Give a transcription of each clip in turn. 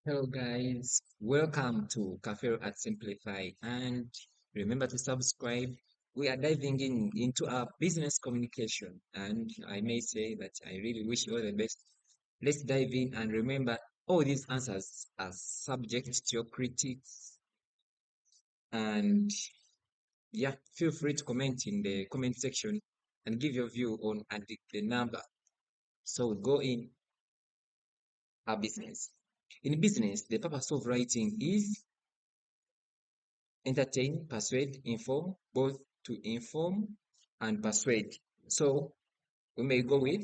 Hello guys, welcome to Cafe at Simplify and remember to subscribe. We are diving into our business communication and I may say that I really wish you all the best. Let's dive in and remember all these answers are subject to your critics and yeah, feel free to comment in the comment section and give your view on the number. So we go in our business. In business, the purpose of writing is entertain, persuade, inform, both to inform and persuade. So we may go with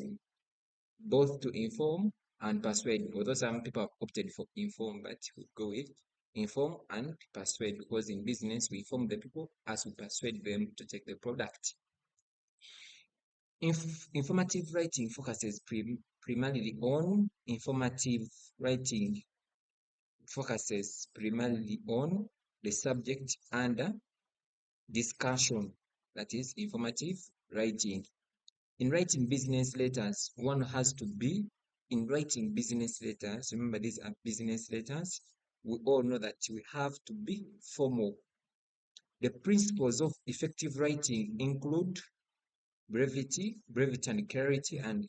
both to inform and persuade, although some people have opted for inform, but we go with inform and persuade because in business we inform the people as we persuade them to take the product. Informative writing focuses primarily on the subject under discussion, that is informative writing. In writing business letters, one has to be in writing business letters. Remember, these are business letters. We all know that we have to be formal. The principles of effective writing include brevity and clarity, and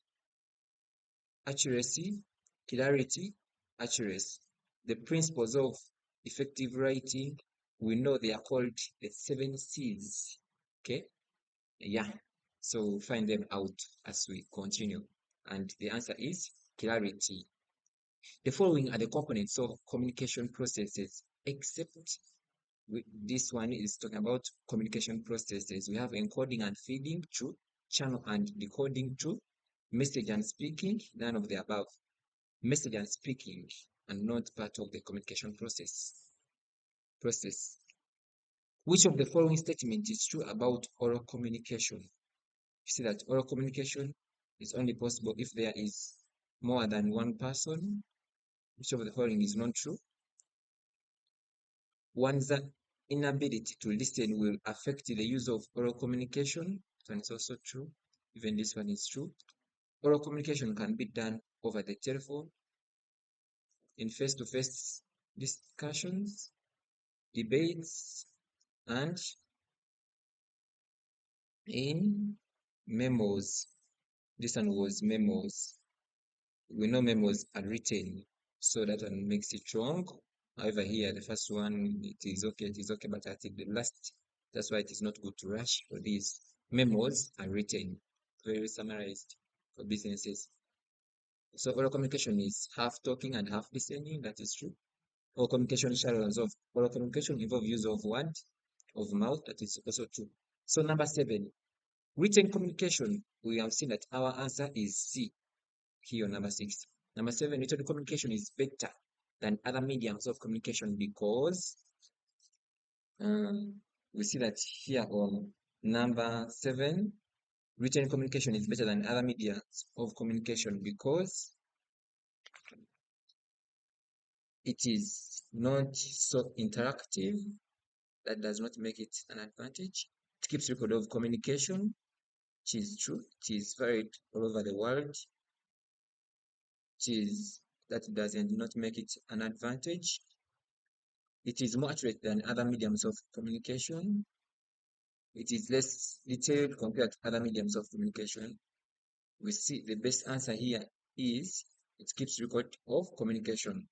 accuracy, clarity, accuracy. The principles of effective writing, we know they are called the 7 C's. Okay, yeah. So find them out as we continue. And the answer is clarity. The following are the components of communication processes, except this one is talking about communication processes. We have encoding and feeding, true, channel and decoding, true, message and speaking, none of the above. Message and speaking are not part of the communication process. Which of the following statement is true about oral communication? You see that oral communication is only possible if there is more than one person. Which of the following is not true? One's inability to listen will affect the use of oral communication. This one is also true. Even this one is true. Oral communication can be done over the telephone, in face-to-face discussions, debates, and in memos. This one was memos. We know memos are written, so that one makes it wrong. However, here the first one, it is okay, but I think the last, that's why it is not good to rush for these. Memos are written, very summarized for businesses. So oral communication is half talking and half listening, that is true. Oral communication channels of oral communication involve use of word, of mouth, that is also true. So number 7, written communication, we have seen that our answer is C here on number 6. Number 7, written communication is better than other mediums of communication because we see that here on number 7, written communication is better than other mediums of communication because it is not so interactive. That does not make it an advantage. It keeps record of communication, which is true. It is varied all over the world. That doesn't not make it an advantage. It is more accurate than other mediums of communication. It is less detailed compared to other mediums of communication. We see the best answer here is it keeps record of communication.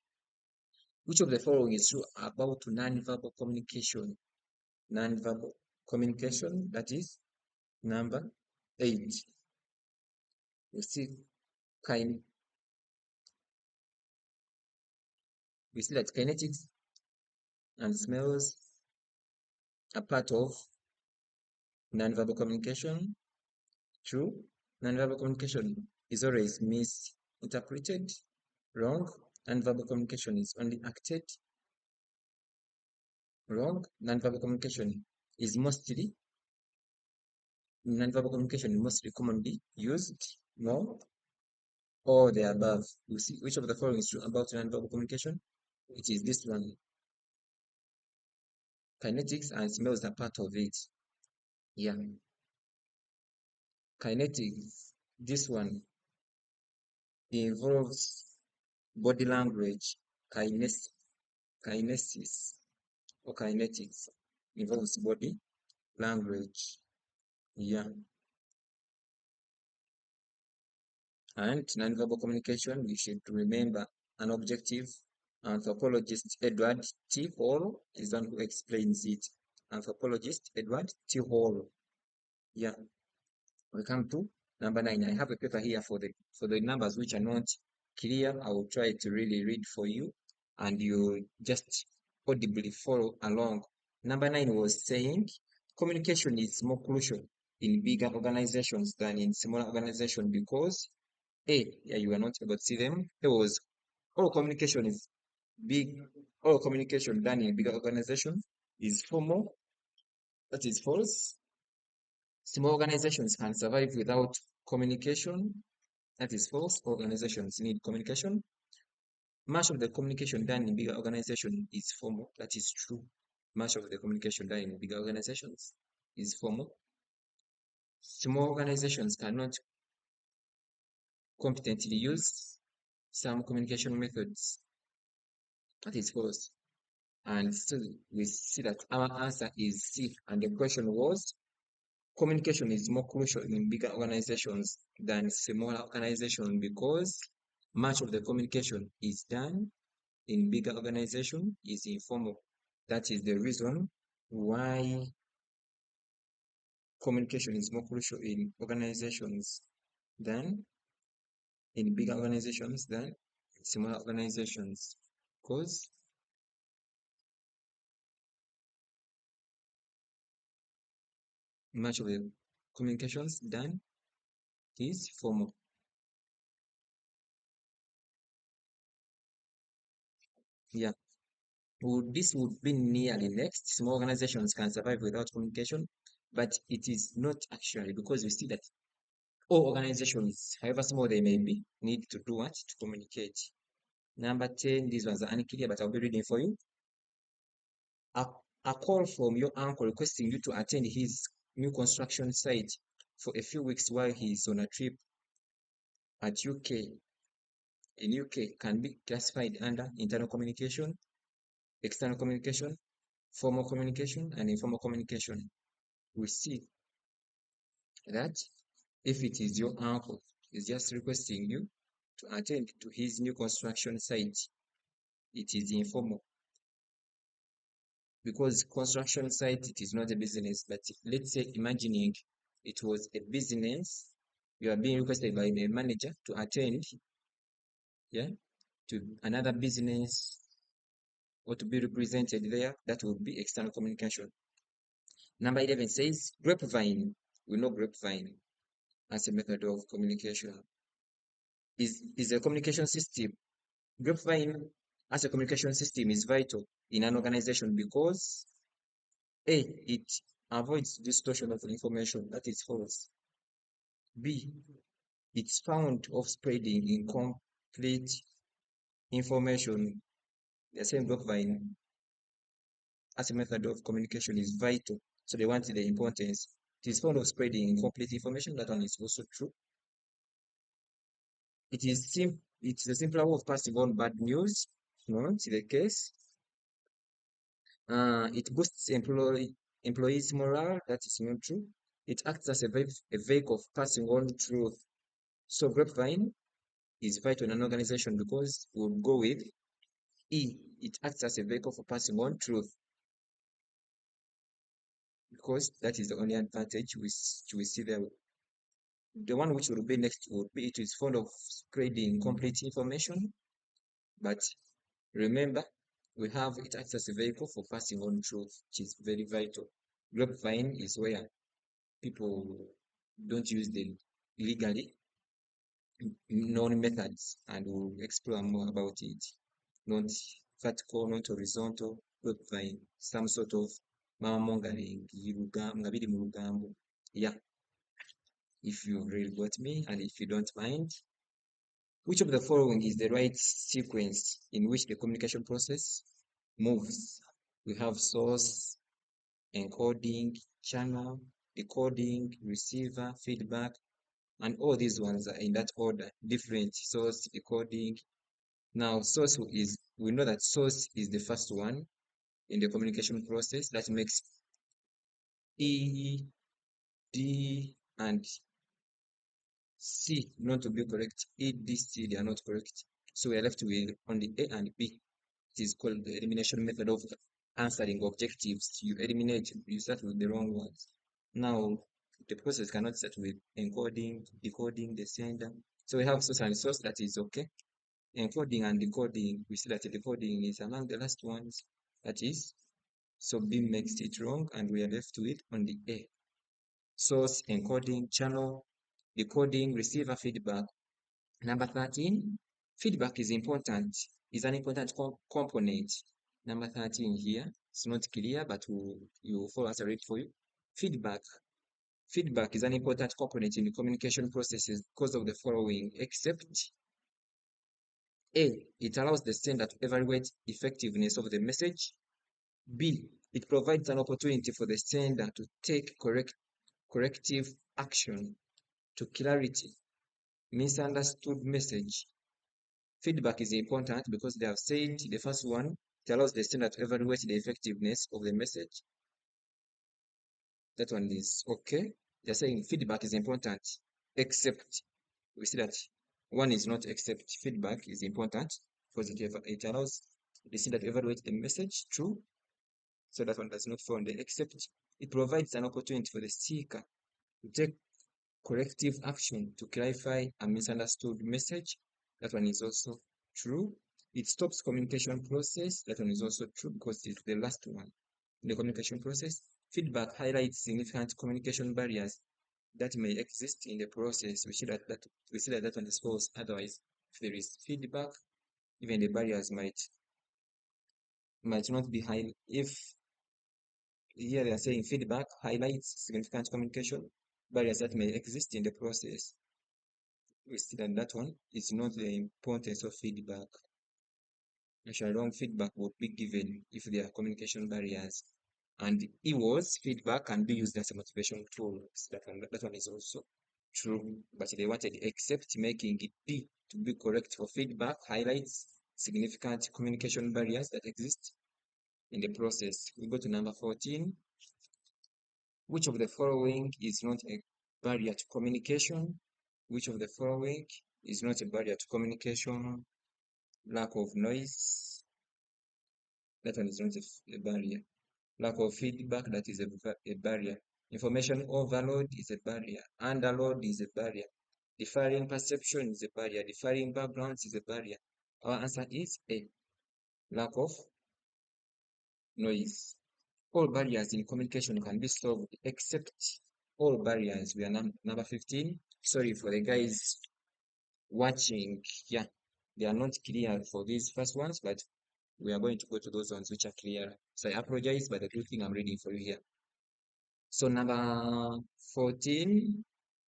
Which of the following is true about non-verbal communication? Non-verbal communication, that is number 8. We see kind we see that kinetics and smells are part of non-verbal communication. True. Non-verbal communication is always misinterpreted. Wrong. Non-verbal communication is only acted. Wrong. Non-verbal communication is mostly commonly used. No. Or the above. You see which of the following is true about non-verbal communication? It is this one. Kinetics and smells are part of it. Yeah. Kinetics, this one involves body language. kinesis or kinetics involves body language. Yeah. And nonverbal communication, we should remember an objective anthropologist Edward T. Hall is one who explains it. Anthropologist Edward T. Hall. Yeah. We come to number 9. I have a paper here for the numbers which are not clear. I will try to really read for you, and you just audibly follow along. Number 9 was saying communication is more crucial in bigger organizations than in smaller organizations because yeah, you are not able to see them. It was all communication is big, all communication done in bigger organization is formal. That is false. Small organizations can survive without communication. That is false. Organizations need communication. Much of the communication done in bigger organizations is formal. That is true. Much of the communication done in bigger organizations is formal. Small organizations cannot competently use some communication methods. That is false. And still, we see that our answer is C. And the question was, communication is more crucial in bigger organizations than smaller organizations because much of the communication is done in bigger organizations is informal. That is the reason why communication is more crucial in organizations than in bigger organizations than smaller organizations because much of the communications done is formal. Yeah. This would be nearly next. Small organizations can survive without communication, but it is not actually because we see that all organizations, however small they may be, need to do what? To communicate. Number 10, these ones are unclear, but I'll be reading for you. A call from your uncle requesting you to attend his new construction site for a few weeks while he is on a trip at in UK can be classified under internal communication, external communication, formal communication, and informal communication. We see that if it is your uncle is just requesting you to attend to his new construction site, it is informal because construction site it is not a business. But let's say imagining it was a business, you are being requested by the manager to attend, yeah, to another business or to be represented there. That would be external communication. Number 11 says grapevine. We know grapevine as a method of communication is a communication system. Grapevine as a communication system is vital in an organization because A, it avoids distortion of information. That is false. B, it's found of spreading incomplete information. The same grapevine as a method of communication is vital. So they want the importance. It is fond of spreading incomplete information. That one is also true. It's a simpler way of passing on bad news. No, it's the case. It boosts employees' morale. That is not true. It acts as a vehicle of passing on truth. So grapevine is vital in an organization because we'll go with E. It acts as a vehicle for passing on truth because that is the only advantage we see there. The one which will be next would be it is fond of spreading complete information, but remember we have it acts as a vehicle for passing on truth, which is very vital. Grapevine is where people don't use the legally known methods, and we'll explore more about it. Not vertical, not horizontal, grapevine, some sort of mama mongering, nga biri mu lugambo. Yeah, if you really got me, and if you don't mind, which of the following is the right sequence in which the communication process moves? We have source, encoding, channel, decoding, receiver, feedback, and all these ones are in that order, different source, decoding. Now, source is We know that source is the first one in the communication process. That makes E, D, and C not to be correct. E, D, C, they are not correct. So we are left with only A and B. It is called the elimination method of answering objectives. You eliminate, you start with the wrong ones. Now, the process cannot start with encoding, decoding, the sender. So we have source and source, that is okay. Encoding and decoding, we see that the decoding is among the last ones. That is, so B makes it wrong, and we are left with only A. Source, encoding, channel, decoding, receiver feedback. Number 13, feedback is important, is an important component. Number 13 here, it's not clear, but you follow as I read for you. Feedback. Feedback is an important component in the communication processes because of the following, except A, it allows the sender to evaluate effectiveness of the message. B, it provides an opportunity for the sender to take corrective action to clarity misunderstood message. Feedback is important because they have said the first one, it allows the sender to evaluate the effectiveness of the message. That one is okay. They're saying feedback is important, except we see that one is not except feedback is important because it allows the sender to evaluate the message, true. So that one does not fall under except. It provides an opportunity for the seeker to take corrective action to clarify a misunderstood message. That one is also true. It stops communication process. That one is also true because it's the last one in the communication process. Feedback highlights significant communication barriers that may exist in the process. We see that one is false. Otherwise, if there is feedback, even the barriers might not be high. If here they are saying feedback highlights significant communication barriers that may exist in the process, we see that one is not the importance of feedback. Actually, wrong feedback would be given if there are communication barriers. And it was feedback can be used as a motivation tool. So that one is also true. But they wanted except making it B to be correct for feedback highlights significant communication barriers that exist in the process. We go to number 14. Which of the following is not a barrier to communication? Which of the following is not a barrier to communication? Lack of noise, that one is not a barrier. Lack of feedback, that is a barrier. Information overload is a barrier. Underload is a barrier. Differing perception is a barrier. Differing backgrounds is a barrier. Our answer is A. Lack of noise. All barriers in communication can be solved except all barriers. We are number 15. Sorry for the guys watching. Yeah, they are not clear for these first ones, but we are going to go to those ones which are clear. So I apologize, but the good thing I'm reading for you here. So number 14,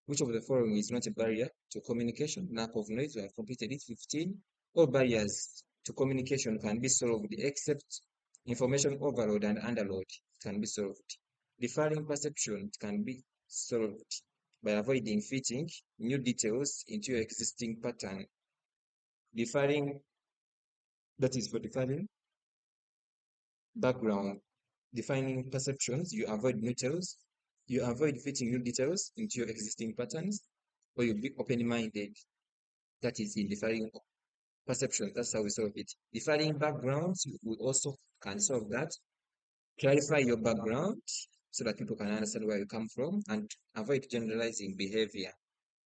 which of the following is not a barrier to communication? Lack of noise, we have completed it. 15, all barriers to communication can be solved except information overload and underload can be solved. Differing perception can be solved by avoiding fitting new details into your existing pattern. Differing, that is for differing background. Defining perceptions, you avoid new details, you avoid fitting new details into your existing patterns, or you be open-minded. That is in differing perceptions. That's how we solve it. Differing backgrounds, we also can solve that. Clarify your background so that people can understand where you come from, and avoid generalizing behavior.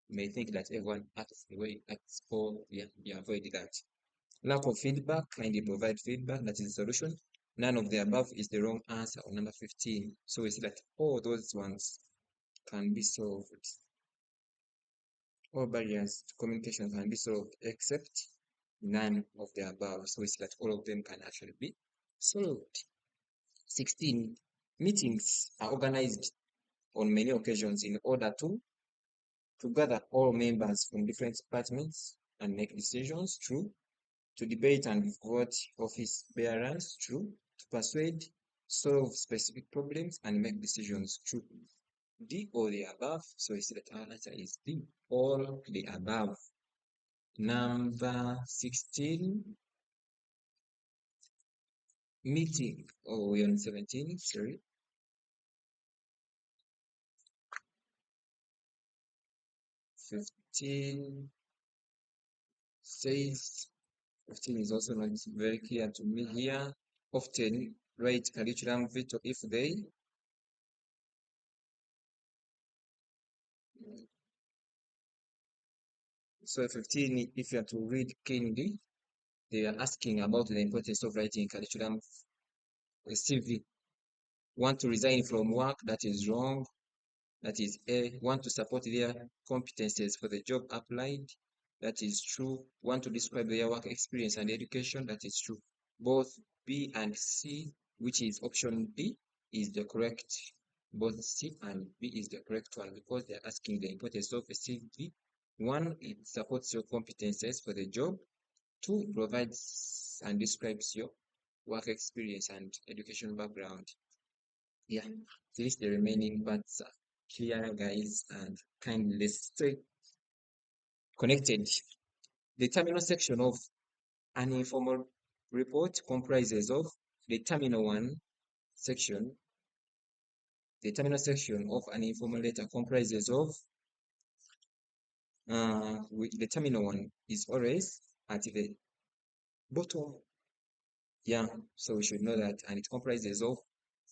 You may think that everyone acts the way it acts, or yeah, you avoid that. Lack of feedback, kindly provide feedback. That is the solution. None of the above is the wrong answer on number 15. So we see that all those ones can be solved. All barriers to communication can be solved except none of the above. So we see that all of them can actually be solved. 16. Meetings are organized on many occasions in order to gather all members from different departments and make decisions, true. To debate and vote office bearers, true. To persuade, solve specific problems, and make decisions, true. D, all the above. So we see that our answer is D, all the above. Number 16. meeting. Oh, we're on 17, sorry. 15 says, 15 is also not very clear to me here. Often write curriculum veto if they. So 15, if you have to read keenly, they are asking about the importance of writing curriculum CV. Want to resign from work, that is wrong. That is A. Want to support their competences for the job applied, that is true. Want to describe their work experience and education, that is true. Both B and C, which is option B, is the correct. Both C and B is the correct one because they're asking the importance of a CV. One, it supports your competences for the job. Two, it provides and describes your work experience and education background. Yeah, finish the remaining parts clear, guys, and kindly stay connected. The terminal section of an informal report comprises of the terminal one section. The terminal section of an informal letter comprises of the terminal one is always at the bottom. Yeah, so we should know that, and it comprises of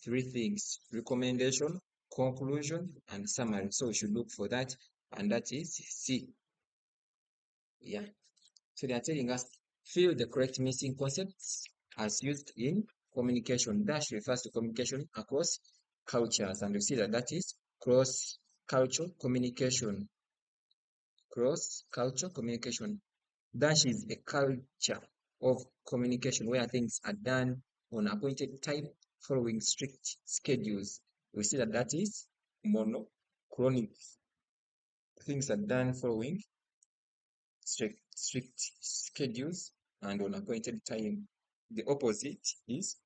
three things: recommendation, conclusion, and summary. So we should look for that, and that is C. Yeah. So they are telling us fill the correct missing concepts as used in communication. Dash refers to communication across cultures, and you see that that is cross-cultural communication. Cross-cultural communication. Dash is a culture of communication where things are done on appointed time following strict schedules. We see that that is monochronic. Things are done following strict schedules and on appointed time. The opposite is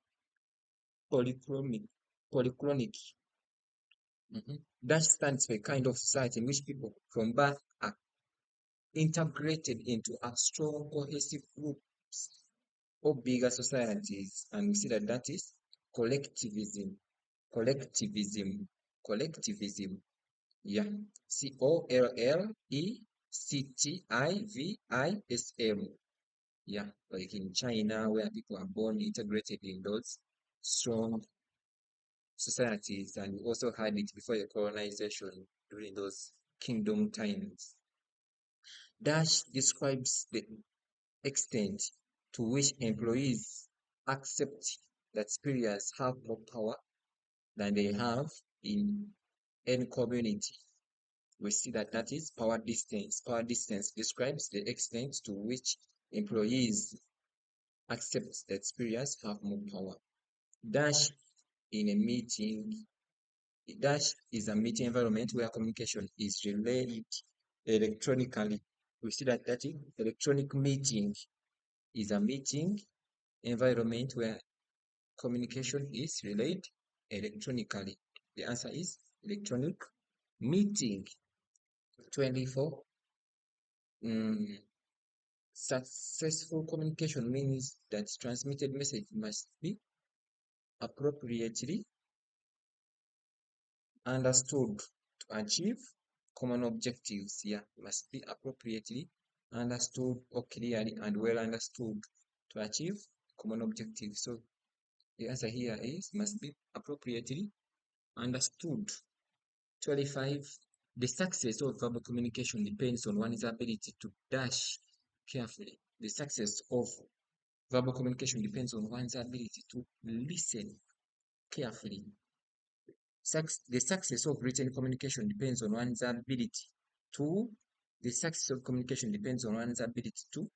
polychronic. Polychronic. That stands for a kind of society in which people from birth are integrated into a strong cohesive groups or bigger societies, and we see that that is collectivism. Collectivism. Collectivism. Yeah. Collectivism. Yeah, like in China, where people are born integrated in those strong societies, and we also had it before the colonization during those kingdom times. Dash describes the extent to which employees accept that superiors have more power than they have in any community. We see that that is power distance. Power distance describes the extent to which employees accept that superiors have more power. Dash in a meeting, Dash is a meeting environment where communication is relayed electronically. We see that that electronic meeting is a meeting environment where communication is relayed electronically. The answer is electronic meeting. 24. Successful communication means that transmitted message must be appropriately understood to achieve common objectives. Yeah, must be appropriately understood or clearly and well understood to achieve common objectives. So the answer here is must be appropriately understood. 25. The success of verbal communication depends on one's ability to dash carefully. The success of verbal communication depends on one's ability to listen carefully. The success of written communication depends on one's ability to, the success of communication depends on one's ability to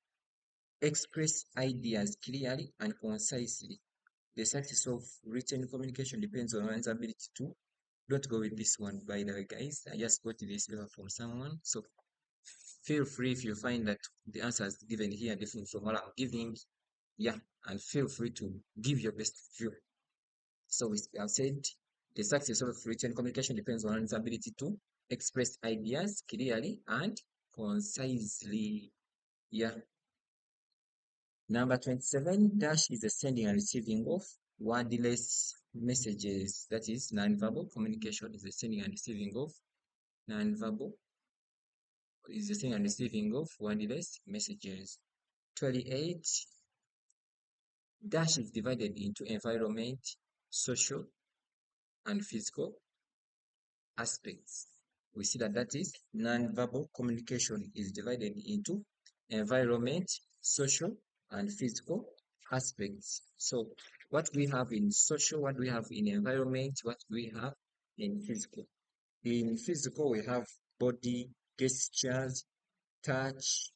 express ideas clearly and concisely. The success of written communication depends on one's ability to, don't go with this one, by the way, guys. I just got this from someone. So feel free if you find that the answers given here are different from what I'm giving. Yeah, and feel free to give your best view. So we have said the success of written communication depends on one's ability to express ideas clearly and concisely. Yeah. Number 27, dash is the sending and receiving of wordless messages, that is non-verbal communication, is the sending and receiving of non-verbal, is the sending and receiving of wordless messages. 28, dash is divided into environment, social, and physical aspects. We see that is non-verbal communication is divided into environment, social, and physical aspects. So what we have in social, what we have in environment, what we have in physical. In physical, we have body, gestures, touch,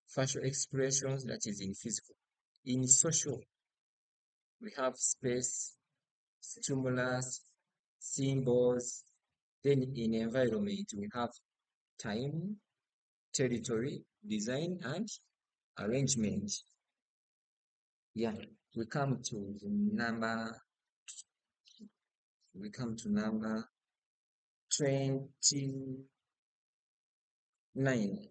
facial expressions, that is in physical. In social, we have space, stimulus, symbols. Then in environment, we have time, territory, design, and arrangement. Yeah, we come to number 29.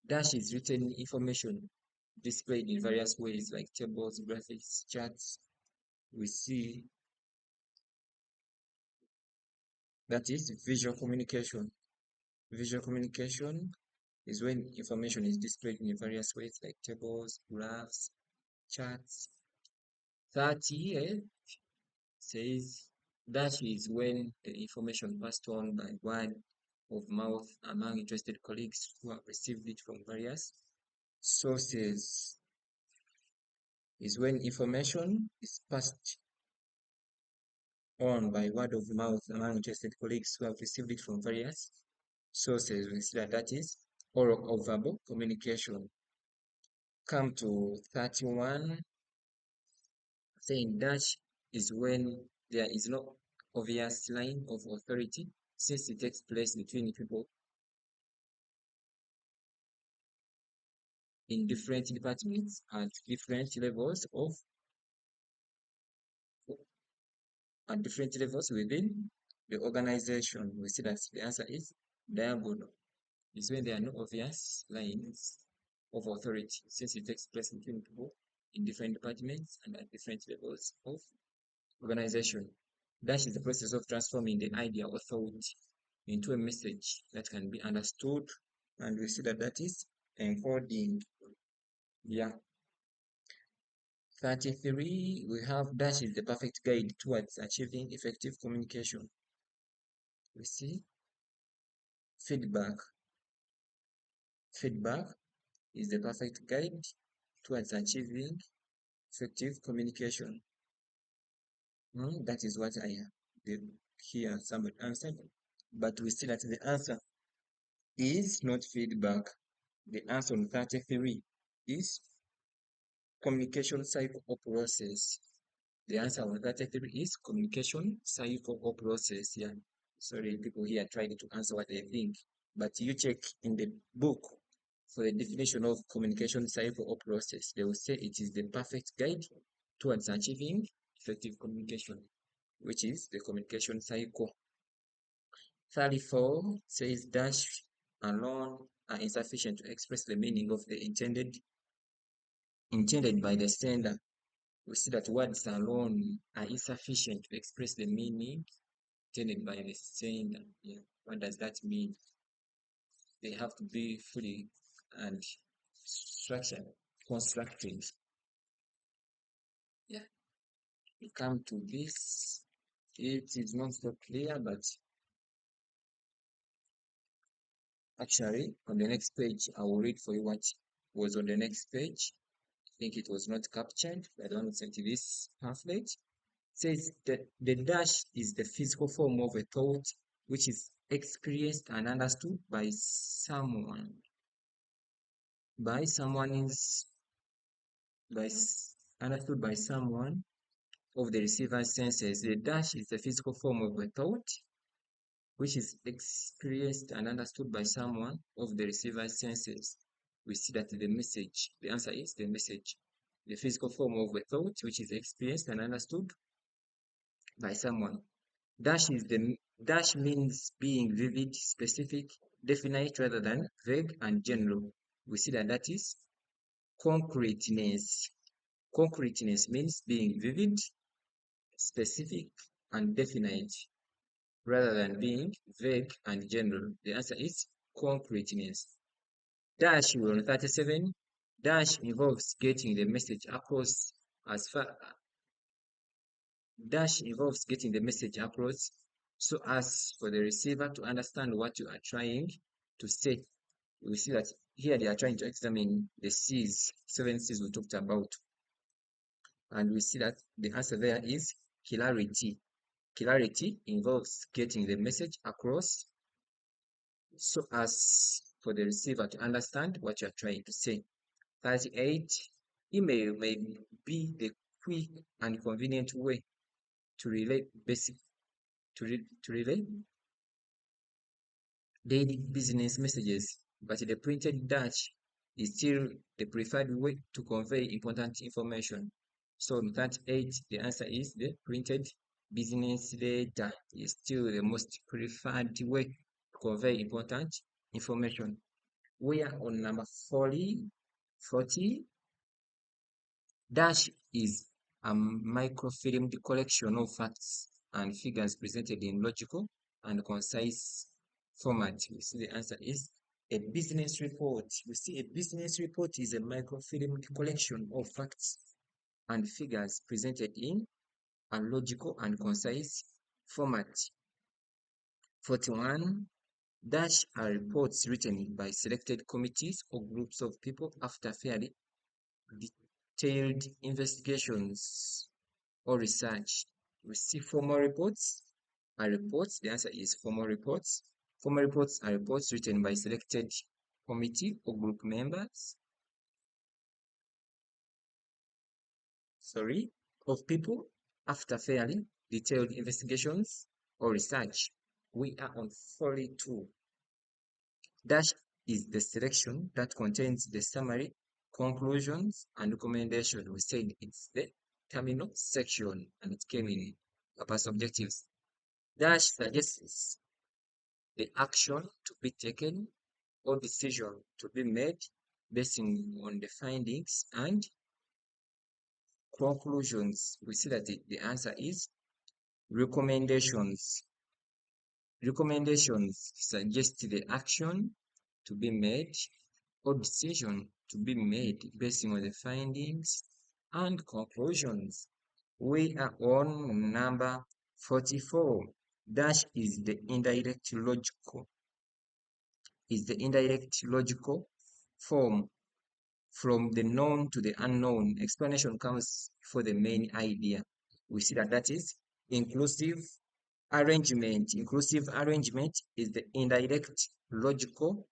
Dash is written information displayed in various ways like tables, graphics, charts. We see that is visual communication. Visual communication is when information is displayed in various ways like tables, graphs, charts. 30 says that is when the information passed on by word of mouth among interested colleagues who have received it from various sources. Is when information is passed on by word of mouth among interested colleagues who have received it from various sources. We see that is oral or verbal communication. Come to 31, saying dash is when there is no obvious line of authority since it takes place between people in different departments at different levels within the organization. We see that the answer is diagonal. Is when there are no obvious lines of authority since it takes place between people in different departments and at different levels of organization. Dash is the process of transforming the idea or thought into a message that can be understood, and we see that is encoding. Yeah. 33, we have dash is the perfect guide towards achieving effective communication. We see feedback. Feedback is the perfect guide towards achieving effective communication. That is what I did here. Somebody answered, but we see that the answer is not feedback. The answer on 33 is communication cycle or process. The answer on 33 is communication cycle or process. Yeah. Sorry, people here trying to answer what they think, but you check in the book for the definition of communication cycle or process. They will say it is the perfect guide towards achieving effective communication, which is the communication cycle. 34 says dash alone are insufficient to express the meaning of the intended by the sender. We see that words alone are insufficient to express the meaning intended by the sender. Yeah. What does that mean? They have to be fully and structured, constructed. Yeah. We come to this. It is not so clear, but actually on the next page, I will read for you what was on the next page. I think it was not captured. I don't send this pamphlet. It says that the dash is the physical form of a thought which is experienced and understood by someone. Understood by someone of the receiver's senses. The dash is the physical form of a thought which is experienced and understood by someone of the receiver's senses. We see that the answer is the message. The physical form of a thought which is experienced and understood by someone. Dash means being vivid, specific, definite rather than vague and general. We see that is concreteness. Concreteness means being vivid, specific, and definite, rather than being vague and general. The answer is concreteness. Dash rule 37. Dash involves getting the message across as far Dash involves getting the message across so as for the receiver to understand what you are trying to say. We see that here they are trying to examine the C's, 7 C's we talked about. And we see that the answer there is clarity. Clarity involves getting the message across so as for the receiver to understand what you are trying to say. 38. Email may be the quick and convenient way to relay daily business messages, but the printed Dutch is still the preferred way to convey important information. So in 38, the answer is the printed business data is still the most preferred way to convey important information. We are on number 40. Dash is a microfilmed collection of facts and figures presented in logical and concise format. We see the answer is a business report. We see a business report is a microfilmed collection of facts and figures presented in a logical and concise format. 41. Dash are reports written by selected committees or groups of people after fairly detailed investigations or research. We see formal reports are reports. The answer is formal reports. Formal reports are reports written by selected committee or group members. Of people after fairly detailed investigations or research. We are on 42. Dash is the selection that contains the summary, conclusions, and recommendation. We said it's the terminal section and it came in purpose objectives. Dash suggests the action to be taken or decision to be made based on the findings and conclusions. We see that the answer is recommendations. Recommendations suggest the action to be made or decision to be made based on the findings and conclusions. We are on number 44. Dash is the indirect logical form from the known to the unknown. Explanation comes for the main idea. We see that is inclusive arrangement. Inclusive arrangement is the indirect logical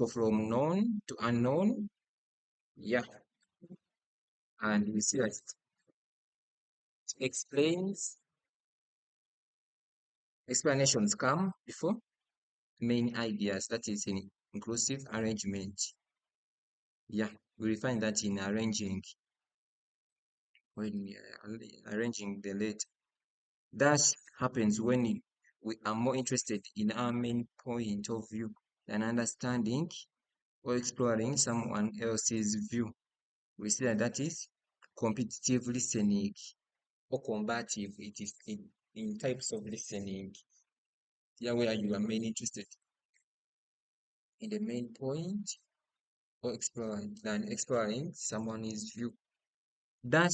from known to unknown. Yeah. And we see that it explanations come before main ideas. That is in inclusive arrangement. Yeah, we will find that in arranging when we are arranging the letter. That happens when we are more interested in our main point of view than understanding or exploring someone else's view. We see that is competitive listening or combative. It is in types of listening. Yeah, where you are mainly interested in the main point or exploring someone's view. That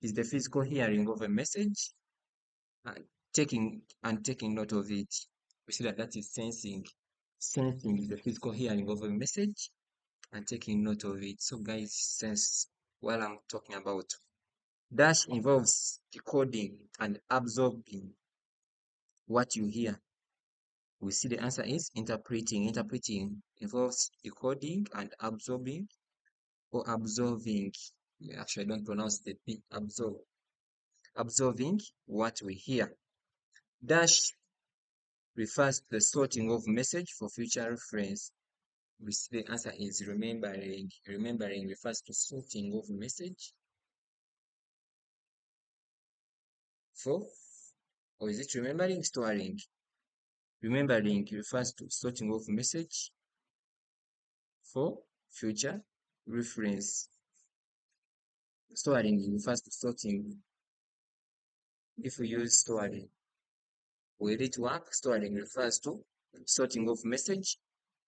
is the physical hearing of a message and taking note of it. We see that is sensing. Sensing is the physical hearing of a message and taking note of it. So guys, sense what I'm talking about. Dash involves decoding and absorbing what you hear. We see the answer is interpreting. Interpreting involves decoding and absorbing or absorbing. Actually, I don't pronounce the P. Absorbing what we hear. Dash refers to the sorting of message for future reference. We see the answer is remembering. Remembering refers to sorting of message for, or is it remembering, storing? Remembering refers to sorting of message for future reference. Storing refers to sorting. If we use storing, will it work? Storing refers to sorting of message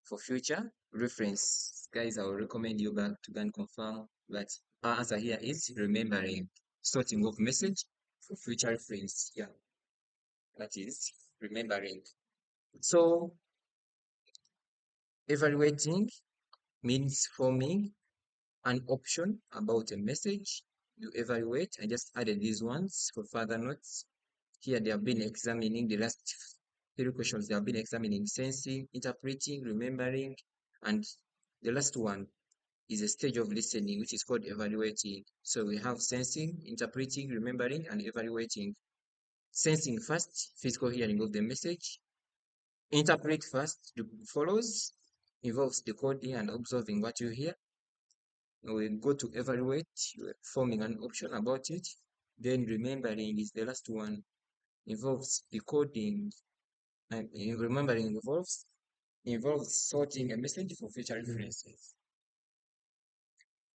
for future reference. Guys, I will recommend you back to go and confirm that our answer here is remembering. Sorting of message for future reference. Yeah, that is remembering. So evaluating means forming an option about a message. You evaluate. I just added these ones for further notes. Here they have been examining the last three questions. They have been examining sensing, interpreting, remembering, and the last one is a stage of listening, which is called evaluating. So we have sensing, interpreting, remembering, and evaluating. Sensing first, physical hearing of the message. Interpret first, follows, involves decoding and observing what you hear. We go to evaluate, forming an option about it. Then remembering is the last one, involves decoding, and remembering involves sorting a message for future references.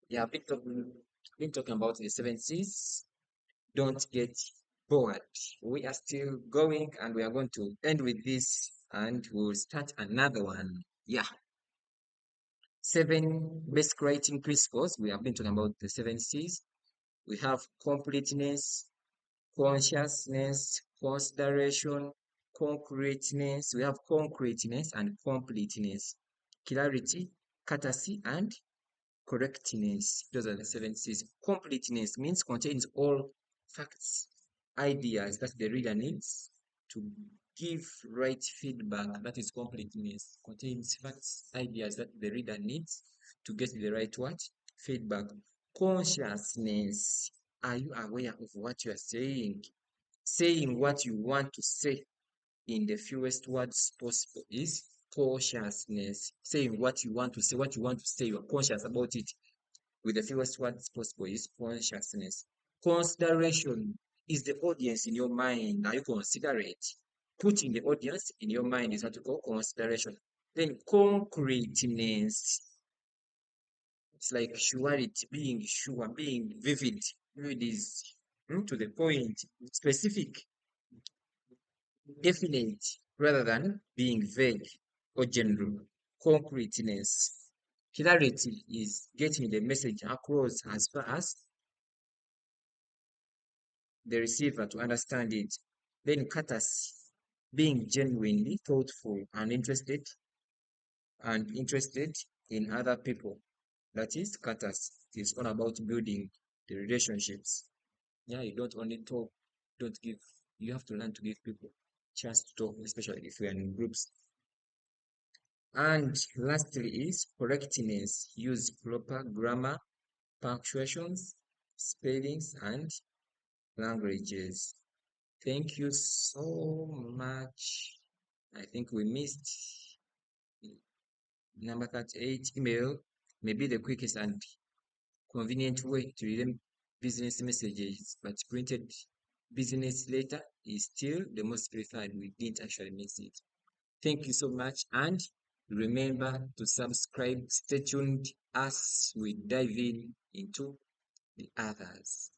Yeah, been talking about the seven C's. Don't get bored. We are still going and we are going to end with this and we'll start another one. Yeah. Seven basic writing principles. We have been talking about the seven C's. We have completeness, consciousness, consideration, concreteness. We have concreteness and completeness, clarity, courtesy, and correctness. Those are the seven C's. Completeness means contains all facts, ideas that the reader needs to give right feedback. That is completeness. Contains facts, ideas that the reader needs to get the right what? Feedback. Consciousness. Are you aware of what you are saying? Saying what you want to say in the fewest words possible is consciousness. Saying what you want to say, you're conscious about it with the fewest words possible is consciousness. Consideration is the audience in your mind. Are you considerate? Putting the audience in your mind is what you call consideration. Then concreteness. It's like surety, being sure, being vivid. Vivid is to the point, specific, definite, rather than being vague or general. Concreteness. Clarity is getting the message across as far as the receiver to understand it. Then courtesy, being genuinely thoughtful and interested in other people. That is courtesy. It's all about building the relationships. Yeah, you don't only talk, don't give. You have to learn to give people chance to talk, especially if we are in groups. And lastly is correctness. Use proper grammar, punctuations, spellings, and languages. Thank you so much. I think we missed number 38. Email may be the quickest and convenient way to read business messages, but printed business letter is still the most preferred. We didn't actually miss it. Thank you so much, and remember to subscribe. Stay tuned as we dive in into the others.